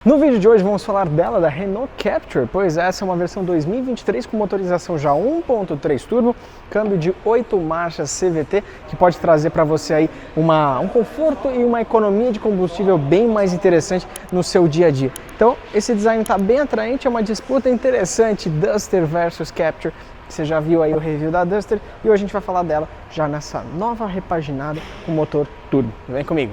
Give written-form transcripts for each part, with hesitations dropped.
No vídeo de hoje vamos falar dela, da Renault Captur, pois essa é uma versão 2023 com motorização já 1.3 turbo, câmbio de 8 marchas CVT, que pode trazer para você aí um conforto e uma economia de combustível bem mais interessante no seu dia a dia. Então esse design está bem atraente, é uma disputa interessante, Duster versus Captur. Você já viu aí o review da Duster e hoje a gente vai falar dela já nessa nova repaginada com motor turbo. Vem comigo!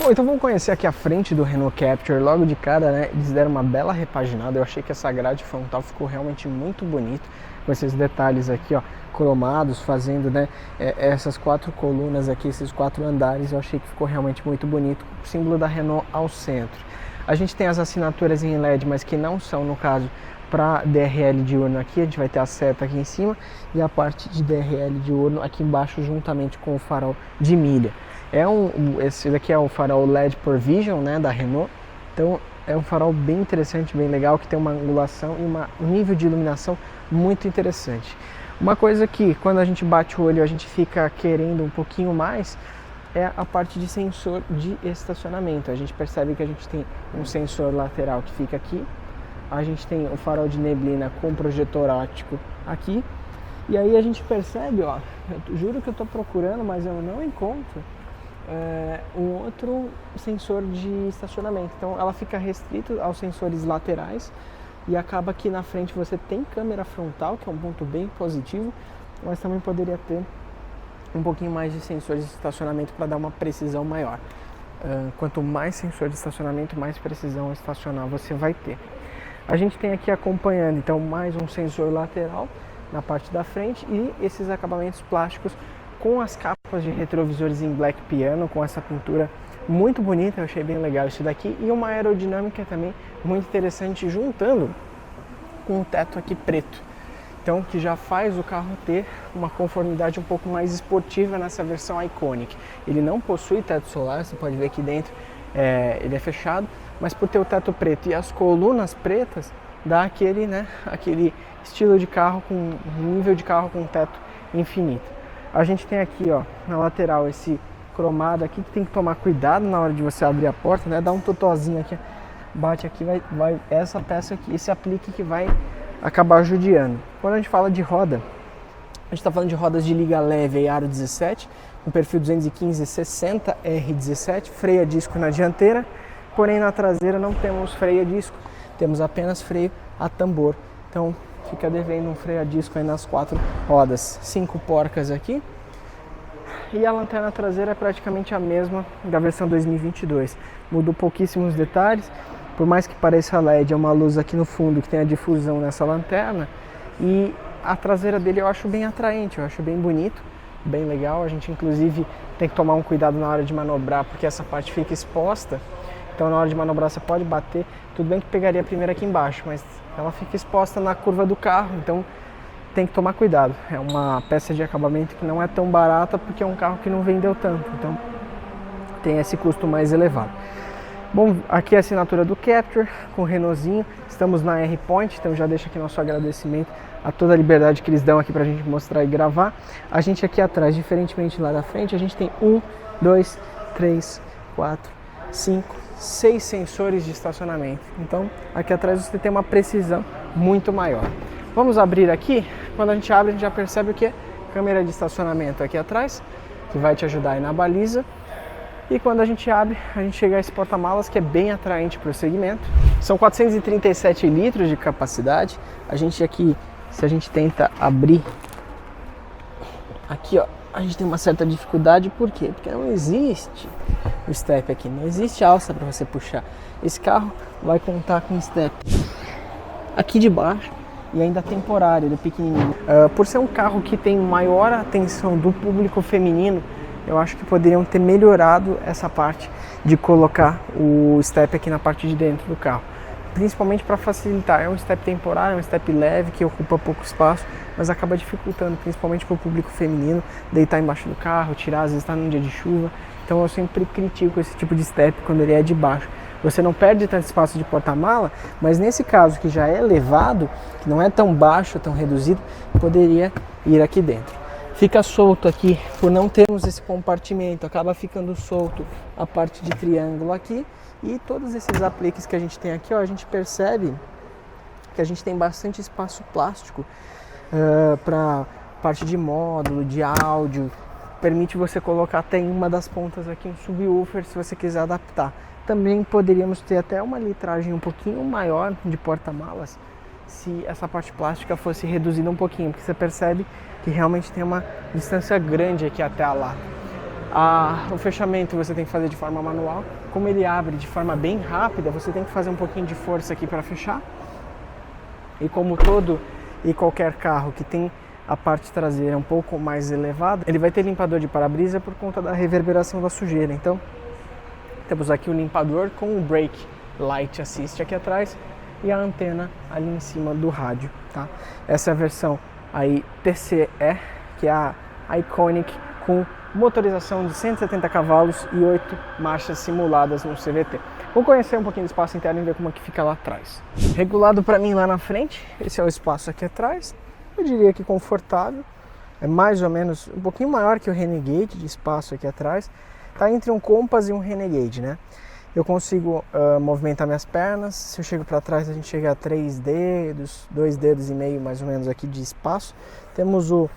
Bom, então vamos conhecer aqui a frente do Renault Captur. Logo de cara, né, eles deram uma bela repaginada. Eu achei que essa grade frontal ficou realmente muito bonito, com esses detalhes aqui, ó, cromados, fazendo, né, essas quatro colunas aqui, esses quatro andares. Eu achei que ficou realmente muito bonito, com o símbolo da Renault ao centro. A gente tem as assinaturas em LED, mas que não são, no caso, para DRL diurno aqui. A gente vai ter a seta aqui em cima e a parte de DRL diurno aqui embaixo, juntamente com o farol de milha. Esse daqui é o farol LED Provision, né, da Renault. Então é um farol bem interessante, bem legal, que tem uma angulação e um nível de iluminação muito interessante. Uma coisa que quando a gente bate o olho a gente fica querendo um pouquinho mais é a parte de sensor de estacionamento. A gente percebe que a gente tem um sensor lateral que fica aqui, a gente tem o farol de neblina com projetor óptico aqui, e aí a gente percebe, ó, eu juro que eu estou procurando, mas eu não encontro um outro sensor de estacionamento. Então ela fica restrita aos sensores laterais e acaba que na frente você tem câmera frontal, que é um ponto bem positivo, mas também poderia ter um pouquinho mais de sensores de estacionamento para dar uma precisão maior. Quanto mais sensor de estacionamento, mais precisão estacional você vai ter. A gente tem aqui acompanhando então mais um sensor lateral na parte da frente e esses acabamentos plásticos com as capas de retrovisores em black piano, com essa pintura muito bonita. Eu achei bem legal isso daqui, e uma aerodinâmica também muito interessante, juntando com o teto aqui preto, então que já faz o carro ter uma conformidade um pouco mais esportiva nessa versão Iconic. Ele não possui teto solar, você pode ver aqui dentro ele é fechado, mas por ter o teto preto e as colunas pretas, dá aquele estilo de carro, com um nível de carro com teto infinito. A gente tem aqui, ó, na lateral esse cromado aqui, que tem que tomar cuidado na hora de você abrir a porta, né? Dá um totozinho aqui, bate aqui, vai essa peça aqui, esse aplique que vai acabar judiando. Quando a gente fala de roda, a gente está falando de rodas de liga leve e aro 17, com perfil 215/60 R17, freio a disco na dianteira, porém na traseira não temos freio a disco, temos apenas freio a tambor. Então fica devendo um freio a disco aí nas quatro rodas. 5 porcas aqui. E a lanterna traseira é praticamente a mesma da versão 2022. Mudou pouquíssimos detalhes. Por mais que pareça LED, é uma luz aqui no fundo que tem a difusão nessa lanterna. E a traseira dele eu acho bem atraente, eu acho bem bonito, bem legal. A gente inclusive tem que tomar um cuidado na hora de manobrar, porque essa parte fica exposta. Então na hora de manobrar você pode bater. Tudo bem que pegaria a primeira aqui embaixo, mas ela fica exposta na curva do carro, então tem que tomar cuidado. É uma peça de acabamento que não é tão barata, porque é um carro que não vendeu tanto, então tem esse custo mais elevado. Bom, aqui é a assinatura do Captur com o Renaultzinho. Estamos na R-Point, então já deixo aqui nosso agradecimento a toda a liberdade que eles dão aqui pra gente mostrar e gravar. A gente aqui atrás, diferentemente lá da frente, a gente tem 1, 2, 3, 4, 5, 6 sensores de estacionamento. Então aqui atrás você tem uma precisão muito maior. Vamos abrir aqui. Quando a gente abre, a gente já percebe o que? Câmera de estacionamento aqui atrás, que vai te ajudar aí na baliza. E quando a gente abre, a gente chega a esse porta-malas, que é bem atraente para o segmento. São 437 litros de capacidade. A gente aqui, se a gente tenta abrir aqui, ó, a gente tem uma certa dificuldade. Por quê? Porque não existe o step aqui, não existe alça para você puxar. Esse carro vai contar com step aqui de baixo e ainda temporário, ele é pequenininho. Por ser um carro que tem maior atenção do público feminino, eu acho que poderiam ter melhorado essa parte de colocar o step aqui na parte de dentro do carro. principalmente para facilitar. É um step temporário, é um step leve que ocupa pouco espaço, mas acaba dificultando, principalmente para o público feminino, deitar embaixo do carro, tirar, às vezes está num dia de chuva. Então eu sempre critico esse tipo de step quando ele é de baixo. Você não perde tanto espaço de porta-mala, mas nesse caso que já é elevado, que não é tão baixo, tão reduzido, poderia ir aqui dentro. Fica solto aqui, por não termos esse compartimento, acaba ficando solto a parte de triângulo aqui, e todos esses apliques que a gente tem aqui, ó, a gente percebe que a gente tem bastante espaço plástico para parte de módulo, de áudio, permite você colocar até em uma das pontas aqui um subwoofer se você quiser adaptar. Também poderíamos ter até uma litragem um pouquinho maior de porta-malas se essa parte plástica fosse reduzida um pouquinho, porque você percebe que realmente tem uma distância grande aqui até a lata. O fechamento você tem que fazer de forma manual. Como ele abre de forma bem rápida, você tem que fazer um pouquinho de força aqui para fechar. E como todo e qualquer carro que tem a parte traseira um pouco mais elevada, ele vai ter limpador de para-brisa por conta da reverberação da sujeira. Então, temos aqui o limpador com o Brake Light Assist aqui atrás e a antena ali em cima do rádio, tá? Essa é a versão aí TCE, que é a Iconic, com motorização de 170 cavalos e 8 marchas simuladas no CVT. Vamos conhecer um pouquinho do espaço interno e ver como é que fica lá atrás. Regulado para mim lá na frente, esse é o espaço aqui atrás. Eu diria que confortável, é mais ou menos um pouquinho maior que o Renegade de espaço aqui atrás. Tá entre um Compass e um Renegade, né? Eu consigo movimentar minhas pernas. Se eu chego para trás, a gente chega a 3 dedos, 2 dedos e meio mais ou menos aqui de espaço. Temos o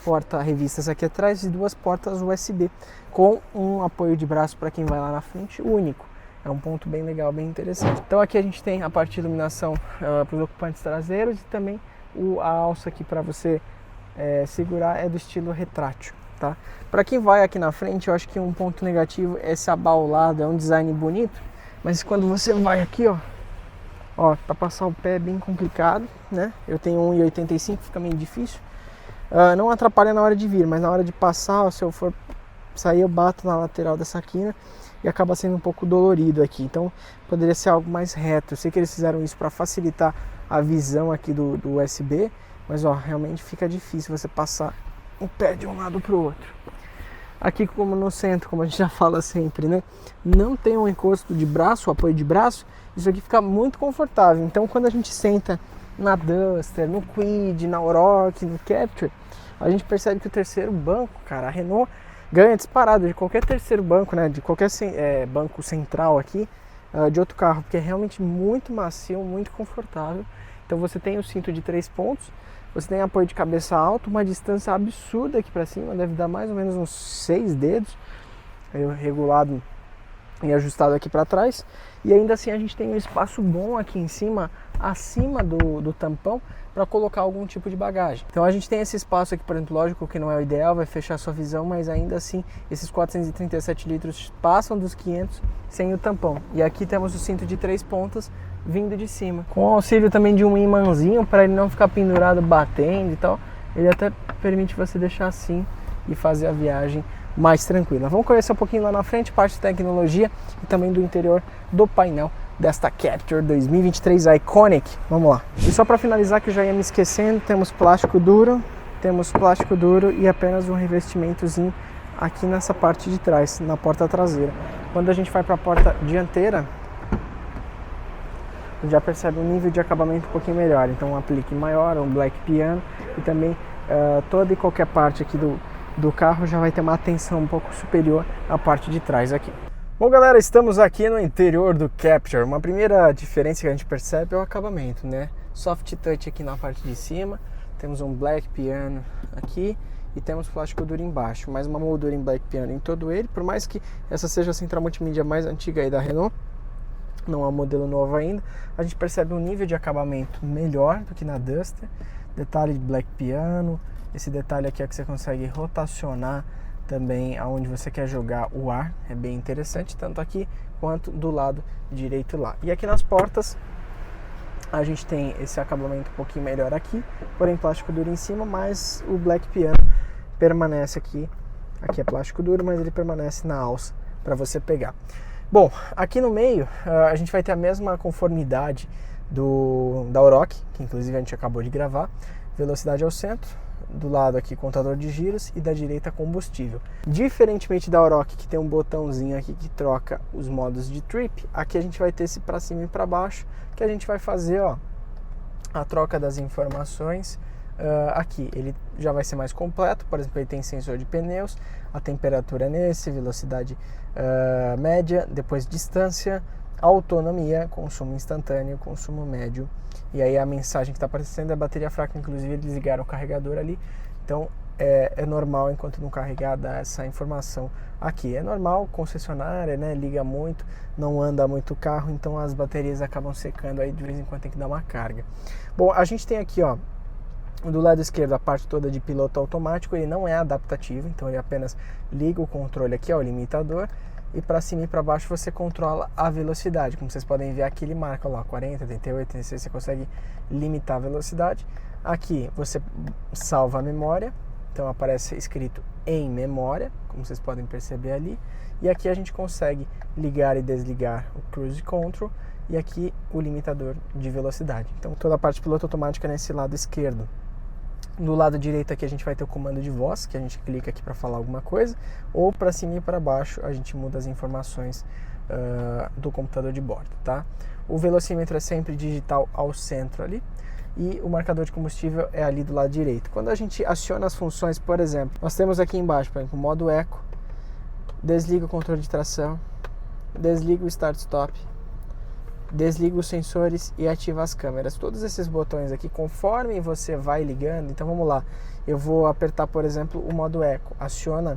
porta-revistas aqui atrás e 2 portas USB com um apoio de braço para quem vai lá na frente, único. É um ponto bem legal, bem interessante. Então aqui a gente tem a parte de iluminação para os ocupantes traseiros e também a alça aqui para você segurar é do estilo retrátil. Tá? Para quem vai aqui na frente, eu acho que um ponto negativo é esse abaulado, é um design bonito, mas quando você vai aqui, ó, para passar o pé é bem complicado, né? Eu tenho 1,85, fica meio difícil. Não atrapalha na hora de vir, mas na hora de passar, ó, se eu for sair, eu bato na lateral dessa quina e acaba sendo um pouco dolorido aqui. Então poderia ser algo mais reto. Eu sei que eles fizeram isso para facilitar a visão aqui do USB, mas ó, realmente fica difícil você passar o pé de um lado para o outro. Aqui, como no centro, como a gente já fala sempre, né? Não tem um encosto de braço, apoio de braço. Isso aqui fica muito confortável. Então, quando a gente senta na Duster, no Kwid, na Oroch, no Captur, a gente percebe que o terceiro banco, cara, a Renault ganha disparado de qualquer terceiro banco, né? De qualquer banco central aqui, de outro carro, porque é realmente muito macio, muito confortável. Então, você tem o cinto de 3 pontos. Você tem apoio de cabeça alto, uma distância absurda aqui para cima, deve dar mais ou menos uns 6 dedos, regulado e ajustado aqui para trás. E ainda assim a gente tem um espaço bom aqui em cima, acima do tampão, para colocar algum tipo de bagagem. Então a gente tem esse espaço aqui, por exemplo, lógico que não é o ideal, vai fechar a sua visão, mas ainda assim esses 437 litros passam dos 500 sem o tampão. E aqui temos o cinto de 3 pontas, vindo de cima, com o auxílio também de um imãzinho para ele não ficar pendurado batendo e tal. Ele até permite você deixar assim e fazer a viagem mais tranquila. Vamos conhecer um pouquinho lá na frente, parte de tecnologia e também do interior do painel desta Captur 2023 Iconic. Vamos lá. E só para finalizar, que eu já ia me esquecendo, temos plástico duro e apenas um revestimentozinho aqui nessa parte de trás, na porta traseira. Quando a gente vai para a porta dianteira, já percebe um nível de acabamento um pouquinho melhor. Então um aplique maior, um black piano e também toda e qualquer parte aqui do carro já vai ter uma atenção um pouco superior à parte de trás aqui. Bom, galera, estamos aqui no interior do Captur. Uma primeira diferença que a gente percebe é o acabamento, né? Soft touch aqui na parte de cima, temos um black piano aqui e temos plástico duro embaixo, mais uma moldura em black piano em todo ele. Por mais que essa seja a central multimídia mais antiga aí da Renault, não é um modelo novo ainda, a gente percebe um nível de acabamento melhor do que na Duster. Detalhe de black piano, esse detalhe aqui é que você consegue rotacionar também aonde você quer jogar o ar, é bem interessante, tanto aqui quanto do lado direito lá. E aqui nas portas a gente tem esse acabamento um pouquinho melhor aqui, porém plástico duro em cima, mas o black piano permanece aqui. Aqui é plástico duro, mas ele permanece na alça para você pegar. Bom, aqui no meio a gente vai ter a mesma conformidade da Oroch, que inclusive a gente acabou de gravar. Velocidade ao centro, do lado aqui contador de giros e da direita combustível. Diferentemente da Oroch, que tem um botãozinho aqui que troca os modos de trip, aqui a gente vai ter esse para cima e para baixo, que a gente vai fazer a troca das informações. Aqui ele já vai ser mais completo, por exemplo, ele tem sensor de pneus, a temperatura nesse, velocidade média, depois distância, autonomia, consumo instantâneo, consumo médio, e aí a mensagem que está aparecendo é a bateria fraca, inclusive eles ligaram o carregador ali, então é normal enquanto não carregar dar essa informação aqui. É normal, concessionária, né, liga muito, não anda muito o carro, então as baterias acabam secando, aí de vez em quando tem que dar uma carga. Bom, a gente tem aqui do lado esquerdo a parte toda de piloto automático, ele não é adaptativo, então ele apenas liga o controle aqui, o limitador, e para cima e para baixo você controla a velocidade. Como vocês podem ver aqui, ele marca lá 40, 38, 36, você consegue limitar a velocidade. Aqui você salva a memória, então aparece escrito em memória, como vocês podem perceber ali. E aqui a gente consegue ligar e desligar o Cruise Control e aqui o limitador de velocidade. Então toda a parte de piloto automática nesse lado esquerdo. Do lado direito aqui a gente vai ter o comando de voz, que a gente clica aqui para falar alguma coisa, ou para cima e para baixo a gente muda as informações do computador de bordo, tá? O velocímetro é sempre digital ao centro ali, e o marcador de combustível é ali do lado direito. Quando a gente aciona as funções, por exemplo, nós temos aqui embaixo, por exemplo, o modo eco, desliga o controle de tração, desliga o start-stop, desliga os sensores e ativa as câmeras. Todos esses botões aqui, conforme você vai ligando, então vamos lá, eu vou apertar, por exemplo, o modo eco, aciona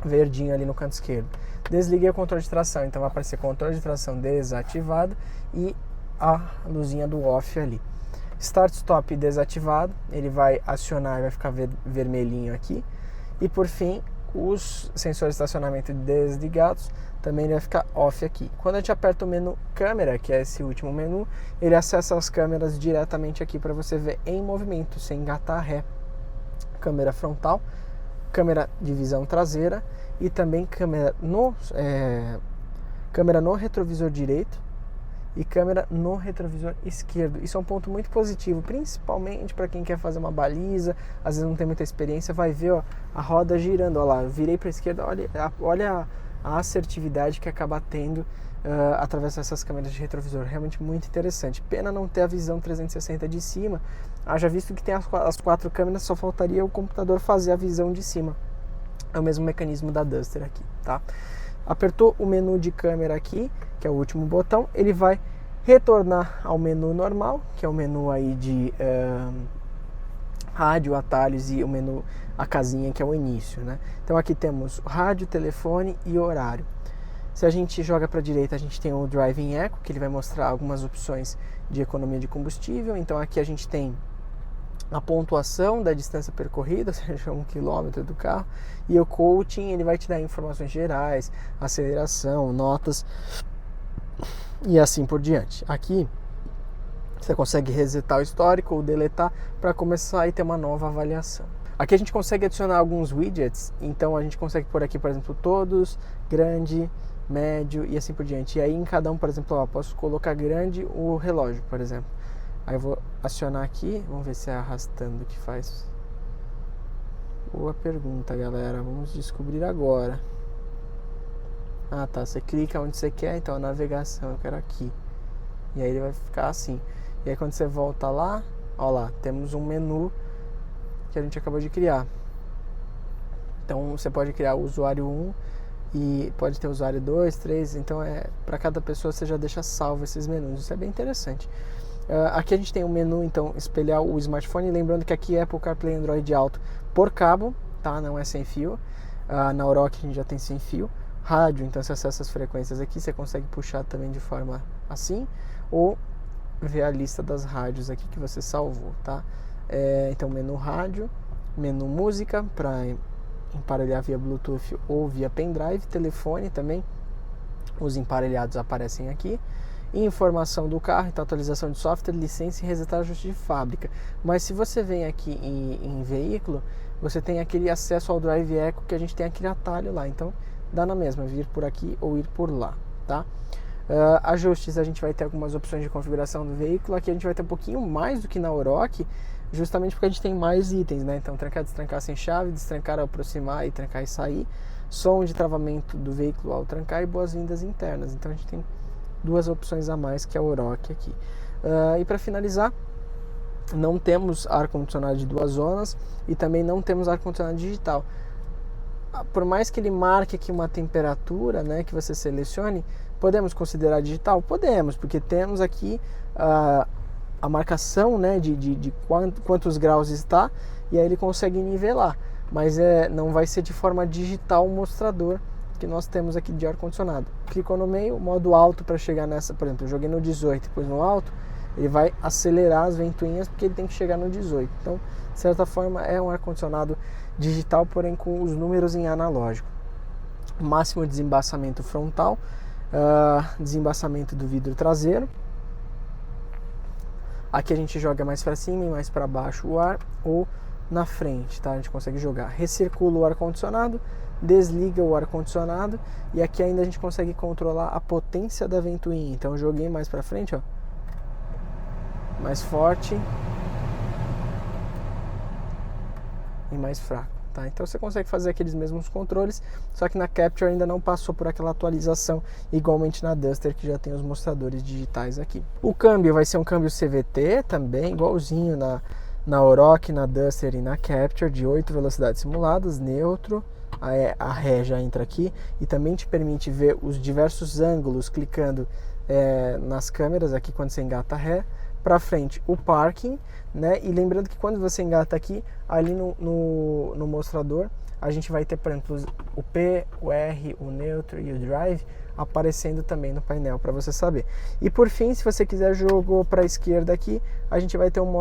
verdinho ali no canto esquerdo, desliguei o controle de tração, então vai aparecer controle de tração desativado e a luzinha do off ali. Start Stop desativado, ele vai acionar e vai ficar vermelhinho aqui, e por fim os sensores de estacionamento desligados, também ele vai ficar off aqui. Quando a gente aperta o menu câmera, que é esse último menu, ele acessa as câmeras diretamente aqui para você ver em movimento, sem engatar ré. Câmera frontal, câmera de visão traseira e também câmera no retrovisor direito e câmera no retrovisor esquerdo. Isso é um ponto muito positivo, principalmente para quem quer fazer uma baliza, às vezes não tem muita experiência, vai ver a roda girando, olha lá, eu virei para a esquerda, olha a assertividade que acaba tendo através dessas câmeras de retrovisor, realmente muito interessante. Pena não ter a visão 360 de cima, haja visto que tem as 4 câmeras, só faltaria o computador fazer a visão de cima. É o mesmo mecanismo da Duster aqui, tá? Apertou o menu de câmera aqui, que é o último botão, ele vai retornar ao menu normal, que é o menu aí de rádio, atalhos e o menu, a casinha que é o início, né? Então aqui temos rádio, telefone e horário. Se a gente joga para a direita, a gente tem o Driving Eco, que ele vai mostrar algumas opções de economia de combustível. Então aqui a gente tem a pontuação da distância percorrida, ou seja, 1 km do carro, e o coaching, ele vai te dar informações gerais, aceleração, notas e assim por diante. Aqui você consegue resetar o histórico ou deletar para começar e ter uma nova avaliação. Aqui a gente consegue adicionar alguns widgets, então a gente consegue pôr aqui, por exemplo, todos, grande, médio e assim por diante. E aí em cada um, por exemplo, posso colocar grande o relógio, por exemplo. Aí eu vou acionar aqui, vamos ver se é arrastando que faz. Boa pergunta, galera, vamos descobrir agora. Ah tá, você clica onde você quer, então a navegação, eu quero aqui. E aí ele vai ficar assim. E aí quando você volta lá, ó lá, temos um menu que a gente acabou de criar. Então você pode criar o usuário 1 e pode ter o usuário 2, 3, então para cada pessoa você já deixa salvo esses menus, isso é bem interessante. Aqui a gente tem o menu, então, espelhar o smartphone, lembrando que aqui é Apple CarPlay e Android Auto por cabo, tá? Não é sem fio. Na Oroch a gente já tem sem fio. Rádio, então você acessa as frequências aqui, você consegue puxar também de forma assim, ou ver a lista das rádios aqui que você salvou, tá? Então menu rádio, menu música para emparelhar via Bluetooth ou via pendrive, telefone também, os emparelhados aparecem aqui. Informação do carro, então atualização de software, licença e resetar ajuste de fábrica. Mas se você vem aqui em veículo, você tem aquele acesso ao Drive Eco que a gente tem aquele atalho lá, então dá na mesma vir por aqui ou ir por lá, tá? Ajustes, a gente vai ter algumas opções de configuração do veículo. Aqui a gente vai ter um pouquinho mais do que na Oroch, justamente porque a gente tem mais itens, né? Então, trancar e destrancar sem chave, destrancar ao aproximar e trancar e sair, som de travamento do veículo ao trancar e boas-vindas internas. Então, a gente tem duas opções a mais que a Oroch aqui. E para finalizar, não temos ar-condicionado de 2 zonas e também não temos ar-condicionado digital. Por mais que ele marque aqui uma temperatura, né, que você selecione, podemos considerar digital? Podemos, porque temos aqui a marcação, né, de quantos graus está, e aí ele consegue nivelar. Mas não vai ser de forma digital o mostrador que nós temos aqui de ar-condicionado. Clicou no meio, modo alto para chegar nessa, por exemplo, eu joguei no 18 e depois no alto, ele vai acelerar as ventoinhas porque ele tem que chegar no 18. Então, de certa forma, é um ar-condicionado digital, porém com os números em analógico. Máximo desembaçamento frontal, desembaçamento do vidro traseiro. Aqui a gente joga mais para cima e mais para baixo o ar, ou na frente, tá? A gente consegue jogar. Recircula o ar-condicionado, desliga o ar-condicionado, e aqui ainda a gente consegue controlar a potência da ventoinha. Então eu joguei mais para frente, ó, mais forte e mais fraco, tá? Então você consegue fazer aqueles mesmos controles, só que na Capture ainda não passou por aquela atualização, igualmente na Duster, que já tem os mostradores digitais aqui. O câmbio vai ser um câmbio CVT também, igualzinho na Oroch, na Duster e na Capture, de 8 velocidades simuladas, neutro. A ré já entra aqui e também te permite ver os diversos ângulos clicando nas câmeras aqui quando você engata a ré. Para frente o parking, né? E lembrando que quando você engata aqui, ali no mostrador, a gente vai ter, por exemplo, o P, o R, o neutro e o drive aparecendo também no painel para você saber. E por fim, se você quiser jogo para a esquerda aqui, a gente vai ter um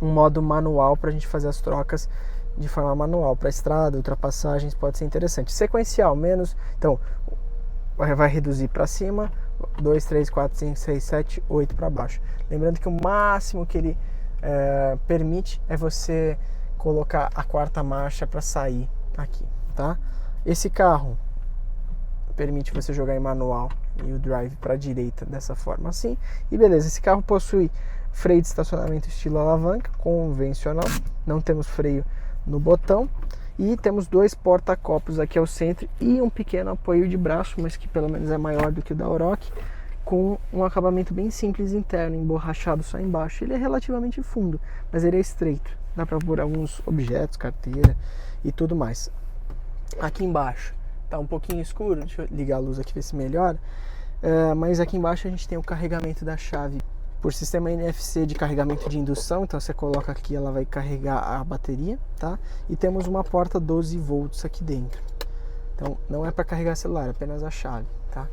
modo manual para a gente fazer as trocas de forma manual. Para estrada, ultrapassagens, pode ser interessante. Sequencial, menos, então vai reduzir para cima, 2, 3, 4, 5, 6, 7, 8 para baixo. Lembrando que o máximo que ele permite é você colocar a 4ª marcha para sair aqui, tá? Esse carro permite você jogar em manual e o drive para a direita dessa forma assim. E beleza, esse carro possui freio de estacionamento estilo alavanca, convencional, não temos freio no botão. E temos 2 porta-copos aqui ao centro e um pequeno apoio de braço, mas que pelo menos é maior do que o da Oroch, com um acabamento bem simples interno, emborrachado só embaixo. Ele é relativamente fundo, mas ele é estreito. Dá para pôr alguns objetos, carteira e tudo mais. Aqui embaixo tá um pouquinho escuro, deixa eu ligar a luz aqui ver se melhora. Mas aqui embaixo a gente tem o carregamento da chave por sistema NFC de carregamento de indução, então você coloca aqui, ela vai carregar a bateria, tá? E temos uma porta 12 volts aqui dentro. Então não é para carregar celular, é apenas a chave, tá?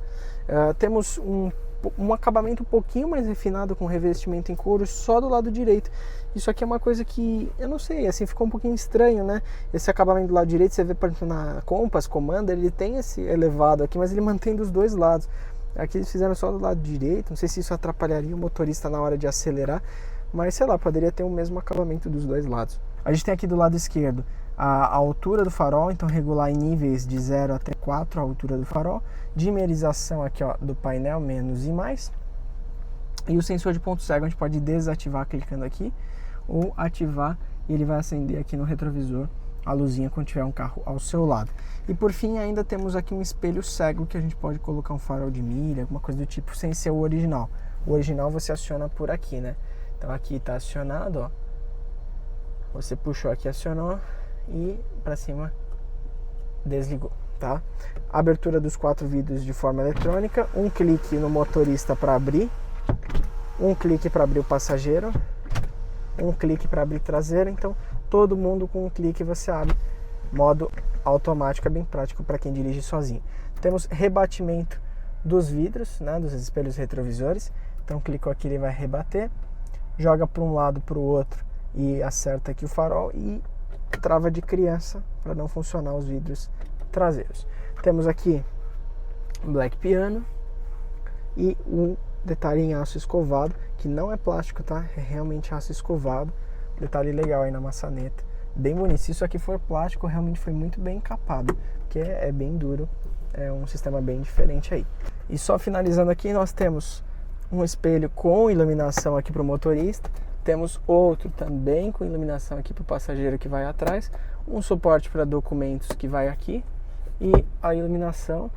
Temos um acabamento um pouquinho mais refinado com revestimento em couro só do lado direito. Isso aqui é uma coisa que, eu não sei, assim ficou um pouquinho estranho, né? Esse acabamento do lado direito, você vê, por exemplo, na Compass Commander, ele tem esse elevado aqui, mas ele mantém dos dois lados. Aqui eles fizeram só do lado direito, não sei se isso atrapalharia o motorista na hora de acelerar, mas sei lá, poderia ter o mesmo acabamento dos dois lados. A gente tem aqui do lado esquerdo a altura do farol, então regular em níveis de 0 até 4 a altura do farol, dimerização aqui, ó, do painel, menos e mais, e o sensor de ponto cego a gente pode desativar clicando aqui, ou ativar e ele vai acender aqui no retrovisor a luzinha quando tiver um carro ao seu lado. E por fim ainda temos aqui um espelho cego que a gente pode colocar um farol de milha, alguma coisa do tipo, sem ser o original. O original você aciona por aqui, né? Então aqui está acionado, ó. Você puxou aqui, acionou e para cima desligou, tá? Abertura dos 4 vidros de forma eletrônica, um clique no motorista para abrir, um clique para abrir o passageiro, um clique para abrir traseiro, então todo mundo com um clique você abre. Modo automático, é bem prático para quem dirige sozinho. Temos rebatimento dos vidros, né, dos espelhos retrovisores. Então clicou aqui, ele vai rebater, joga para um lado, para o outro e acerta aqui o farol e trava de criança para não funcionar os vidros traseiros. Temos aqui Black Piano e um detalhe em aço escovado, que não é plástico, tá? É realmente aço escovado. Detalhe legal aí na maçaneta, bem bonito. Se isso aqui for plástico, realmente foi muito bem encapado, porque é bem duro, é um sistema bem diferente aí. E só finalizando aqui, nós temos um espelho com iluminação aqui para o motorista, temos outro também com iluminação aqui para o passageiro que vai atrás, um suporte para documentos que vai aqui e a iluminação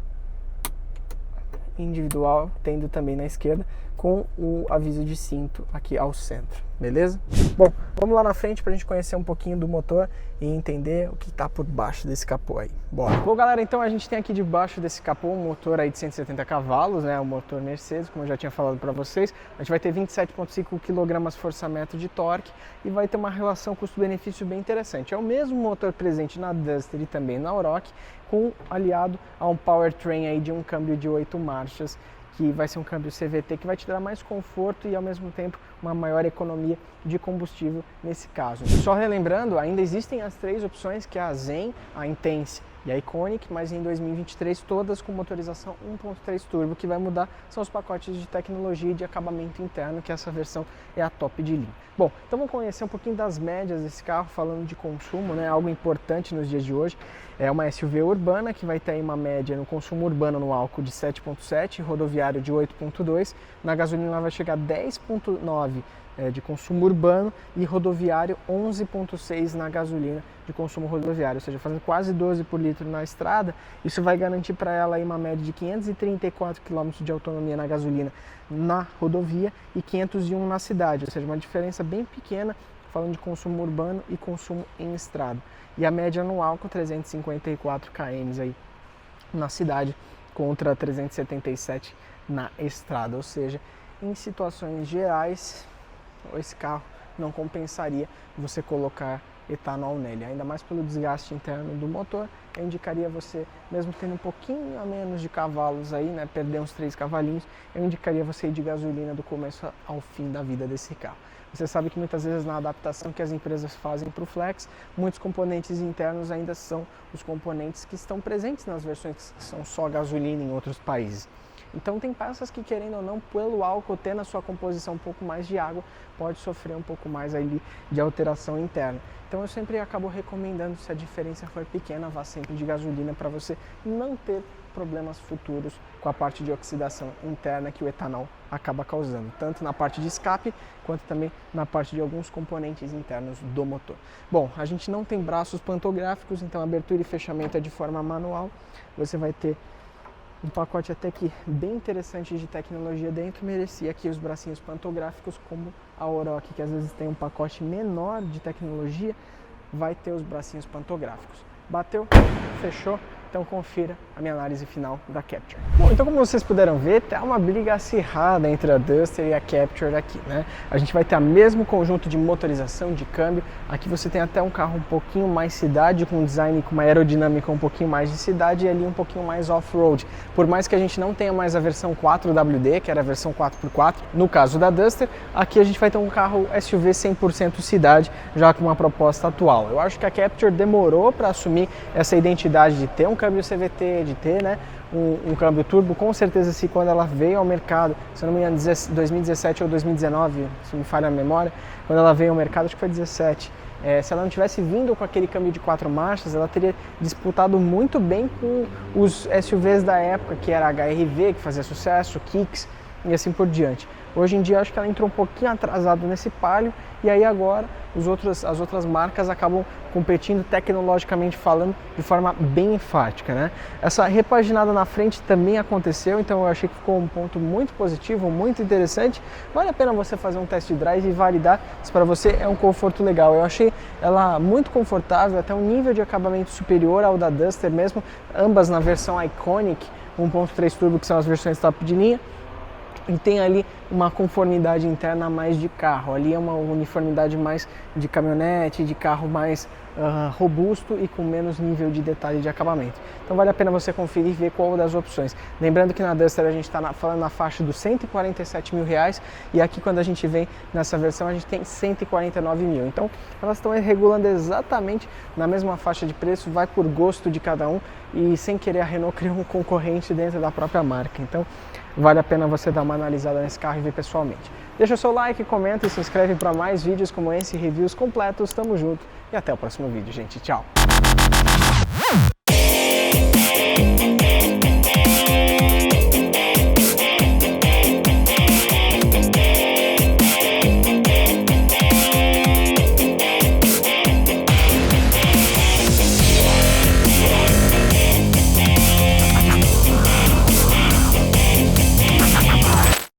individual tendo também na esquerda com o aviso de cinto aqui ao centro, beleza? Bom, vamos lá na frente para a gente conhecer um pouquinho do motor e entender o que está por baixo desse capô aí. Bora! Bom, galera, então a gente tem aqui debaixo desse capô um motor aí de 170 cavalos, né? O motor Mercedes, como eu já tinha falado para vocês. A gente vai ter 27,5 kgfm de torque e vai ter uma relação custo-benefício bem interessante. É o mesmo motor presente na Duster e também na Oroch, aliado a um powertrain aí de um câmbio de 8 marchas, que vai ser um câmbio CVT que vai te dar mais conforto e ao mesmo tempo uma maior economia de combustível nesse caso. Só relembrando, ainda existem as 3 opções, que é a Zen, a Intense e a Iconic, mas em 2023 todas com motorização 1.3 turbo. Que vai mudar são os pacotes de tecnologia e de acabamento interno, que essa versão é a top de linha. Bom, então vamos conhecer um pouquinho das médias desse carro, falando de consumo, né? Algo importante nos dias de hoje. É uma SUV urbana que vai ter aí uma média no consumo urbano no álcool de 7,7, rodoviário de 8,2, na gasolina ela vai chegar a 10,9 de consumo urbano e rodoviário 11,6 na gasolina de consumo rodoviário, ou seja, fazendo quase 12 por litro na estrada. Isso vai garantir para ela aí uma média de 534 km de autonomia na gasolina na rodovia e 501 na cidade, ou seja, uma diferença bem pequena falando de consumo urbano e consumo em estrada. E a média no álcool 354 km aí na cidade contra 377 na estrada, ou seja, em situações gerais esse carro não compensaria você colocar etanol nele, ainda mais pelo desgaste interno do motor. Eu indicaria você, mesmo tendo um pouquinho a menos de cavalos aí, né, perder uns 3 cavalinhos, eu indicaria você ir de gasolina do começo ao fim da vida desse carro. Você sabe que muitas vezes na adaptação que as empresas fazem para o Flex, muitos componentes internos ainda são os componentes que estão presentes nas versões que são só gasolina em outros países. Então tem peças que, querendo ou não, pelo álcool ter na sua composição um pouco mais de água, pode sofrer um pouco mais ali de alteração interna. Então eu sempre acabo recomendando, se a diferença for pequena, vá sempre de gasolina para você não ter problemas futuros com a parte de oxidação interna que o etanol acaba causando, tanto na parte de escape quanto também na parte de alguns componentes internos do motor. Bom, a gente não tem braços pantográficos, então abertura e fechamento é de forma manual. Você vai ter um pacote até que bem interessante de tecnologia dentro, merecia aqui os bracinhos pantográficos, como a Oroch, que às vezes tem um pacote menor de tecnologia, vai ter os bracinhos pantográficos. Bateu, fechou, então confira a minha análise final da Capture. Bom, então como vocês puderam ver, tá uma briga acirrada entre a Duster e a Capture aqui, né? A gente vai ter o mesmo conjunto de motorização, de câmbio. Aqui você tem até um carro um pouquinho mais cidade, com um design, com uma aerodinâmica um pouquinho mais de cidade, e ali um pouquinho mais off-road. Por mais que a gente não tenha mais a versão 4WD, que era a versão 4x4, no caso da Duster, aqui a gente vai ter um carro SUV 100% cidade, já com uma proposta atual. Eu acho que a Capture demorou para assumir essa identidade de ter um câmbio CVT, de ter, né, um câmbio turbo. Com certeza, se quando ela veio ao mercado, se eu não me engano, 2017 ou 2019, se me falha a memória, quando ela veio ao mercado, acho que foi 17, se ela não tivesse vindo com aquele câmbio de 4 marchas, ela teria disputado muito bem com os SUVs da época, que era a HR-V, que fazia sucesso, Kicks e assim por diante. Hoje em dia, acho que ela entrou um pouquinho atrasado nesse palio, e aí agora as outras marcas acabam competindo tecnologicamente falando de forma bem enfática, né? Essa repaginada na frente também aconteceu, então eu achei que ficou um ponto muito positivo, muito interessante. Vale a pena você fazer um test drive e validar se para você é um conforto legal. Eu achei ela muito confortável, até um nível de acabamento superior ao da Duster mesmo, ambas na versão Iconic 1.3 turbo, que são as versões top de linha. E tem ali uma conformidade interna mais de carro, ali é uma uniformidade mais de caminhonete, de carro mais robusto e com menos nível de detalhe de acabamento. Então vale a pena você conferir e ver qual das opções. Lembrando que na Duster a gente está falando na faixa dos R$147 mil, e aqui quando a gente vem nessa versão a gente tem 149 mil. Então elas estão regulando exatamente na mesma faixa de preço, vai por gosto de cada um, e sem querer a Renault criou um concorrente dentro da própria marca. Então vale a pena você dar uma analisada nesse carro e ver pessoalmente. Deixa o seu like, comenta e se inscreve para mais vídeos como esse, reviews completos. Tamo junto e até o próximo vídeo, gente. Tchau!